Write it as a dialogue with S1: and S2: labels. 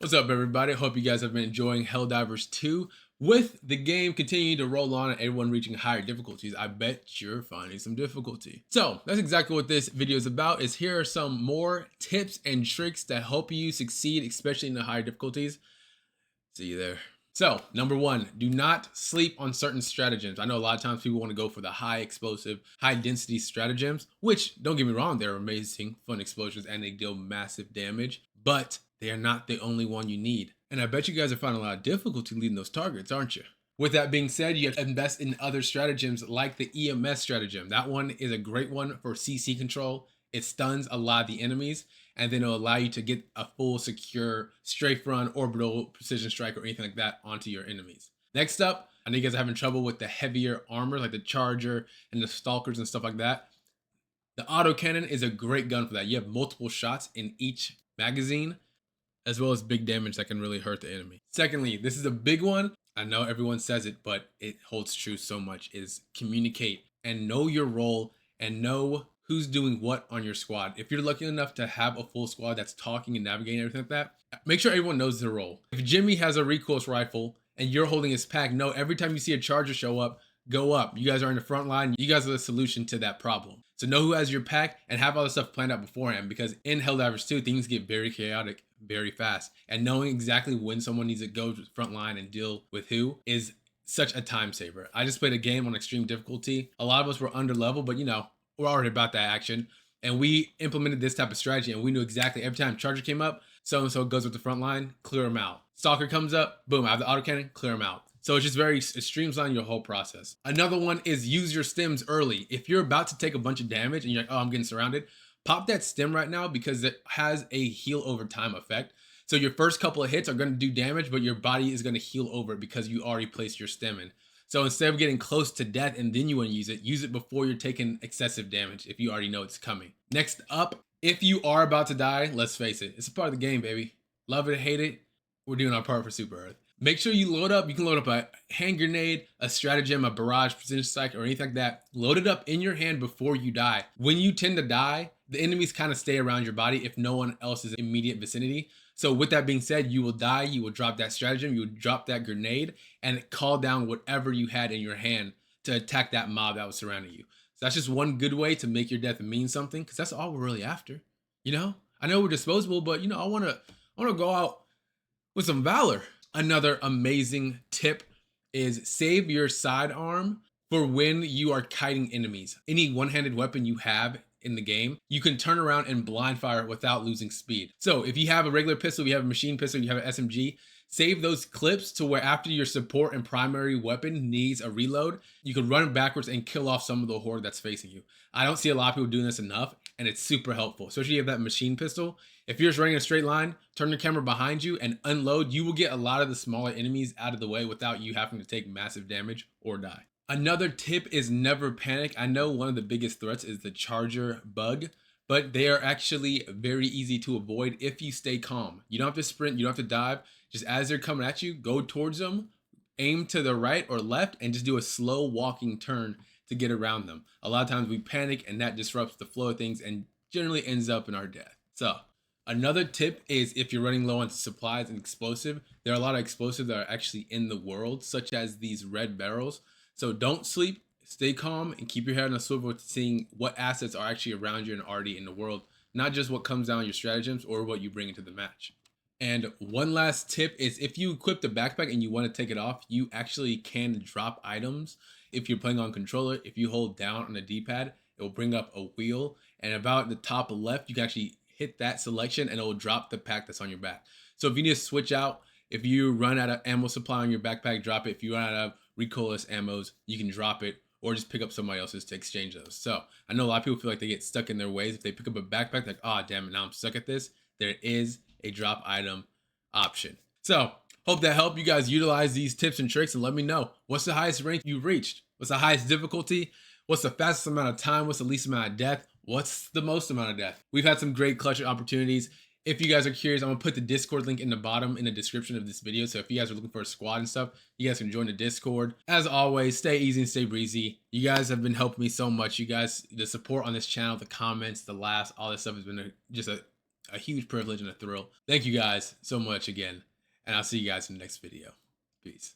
S1: What's up, everybody? Hope you guys have been enjoying Helldivers 2. With the game continuing to roll on and everyone reaching higher difficulties, I bet you're finding some difficulty. So that's exactly what this video is about. Is here are some more tips and tricks that help you succeed, especially in the higher difficulties. See you there. So, number one, do not sleep on certain stratagems. I know a lot of times people want to go for the high explosive, high density stratagems, which, don't get me wrong, they're amazing, fun explosions, and they deal massive damage, but they are not the only one you need. And I bet you guys are finding a lot of difficulty leading those targets, aren't you? With that being said, you have to invest in other stratagems like the EMS stratagem. That one is a great one for CC control. It stuns a lot of the enemies, and then it'll allow you to get a full secure strafe run, orbital precision strike, or anything like that onto your enemies. Next up, I know you guys are having trouble with the heavier armor like the charger and the stalkers and stuff like that. The autocannon is a great gun for that. You have multiple shots in each magazine, as well as big damage that can really hurt the enemy. Secondly, this is a big one. I know everyone says it, but it holds true so much, is communicate and know your role and know who's doing what on your squad. If you're lucky enough to have a full squad that's talking and navigating everything like that, make sure everyone knows their role. If Jimmy has a recourse rifle and you're holding his pack, know every time you see a charger show up, go up. You guys are in the front line. You guys are the solution to that problem. So know who has your pack and have all the stuff planned out beforehand, because in Helldivers 2, things get very chaotic very fast. And knowing exactly when someone needs to go to the front line and deal with who is such a time saver. I just played a game on extreme difficulty. A lot of us were under level, but we're already about that action. And we implemented this type of strategy, and we knew exactly every time charger came up, so-and-so goes with the front line, clear them out. Stalker comes up, boom, I have the autocannon, clear them out. So it's just it streamlines your whole process. Another one is use your stims early. If you're about to take a bunch of damage and you're like, oh, I'm getting surrounded, pop that stim right now because it has a heal over time effect. So your first couple of hits are going to do damage, but your body is going to heal over it because you already placed your stim in. So instead of getting close to death and then you want to use it before you're taking excessive damage if you already know it's coming. Next up, if you are about to die, let's face it, it's a part of the game, baby. Love it or hate it, we're doing our part for Super Earth. Make sure you load up. You can load up a hand grenade, a stratagem, a barrage, precision strike, or anything like that. Load it up in your hand before you die. When you tend to die, the enemies kind of stay around your body if no one else is in immediate vicinity. So with that being said, you will die, you will drop that stratagem, you will drop that grenade, and call down whatever you had in your hand to attack that mob that was surrounding you. So that's just one good way to make your death mean something, because that's all we're really after. I know we're disposable, but I want to go out with some valor. Another amazing tip is save your sidearm for when you are kiting enemies. Any one-handed weapon you have in the game, you can turn around and blind fire without losing speed. So if you have a regular pistol, you have a machine pistol, you have an SMG, save those clips to where after your support and primary weapon needs a reload, you can run backwards and kill off some of the horde that's facing you. I don't see a lot of people doing this enough, and it's super helpful, especially if you have that machine pistol. If you're just running a straight line, turn your camera behind you and unload, you will get a lot of the smaller enemies out of the way without you having to take massive damage or die. Another tip is never panic. I know one of the biggest threats is the charger bug, but they are actually very easy to avoid if you stay calm. You don't have to sprint, you don't have to dive. Just as they're coming at you, go towards them, aim to the right or left, and just do a slow walking turn to get around them. A lot of times we panic and that disrupts the flow of things and generally ends up in our death. So another tip is if you're running low on supplies and explosive, there are a lot of explosives that are actually in the world, such as these red barrels. So don't sleep, stay calm, and keep your head on a swivel to seeing what assets are actually around you and already in the world, not just what comes down your stratagems or what you bring into the match. And one last tip is if you equip the backpack and you want to take it off, you actually can drop items. If you're playing on controller, if you hold down on the D-pad, it will bring up a wheel, and about the top left, you can actually hit that selection and it will drop the pack that's on your back. So if you need to switch out, if you run out of ammo supply on your backpack, drop it. If you run out of recoilless ammos, you can drop it or just pick up somebody else's to exchange those. So I know a lot of people feel like they get stuck in their ways. If they pick up a backpack, like, oh, damn it, now I'm stuck at this. There is a drop item option. So hope that helped you guys utilize these tips and tricks, and let me know what's the highest rank you've reached, what's the highest difficulty, what's the fastest amount of time, what's the least amount of death, what's the most amount of death. We've had some great clutch opportunities. If you guys are curious, I'm gonna put the Discord link in the bottom in the description of this video. So if you guys are looking for a squad and stuff, you guys can join the Discord. As always, stay easy and stay breezy. You guys have been helping me so much. You guys, the support on this channel, the comments, the laughs, all this stuff has been just a a huge privilege and a thrill. Thank you guys so much again, and I'll see you guys in the next video. Peace.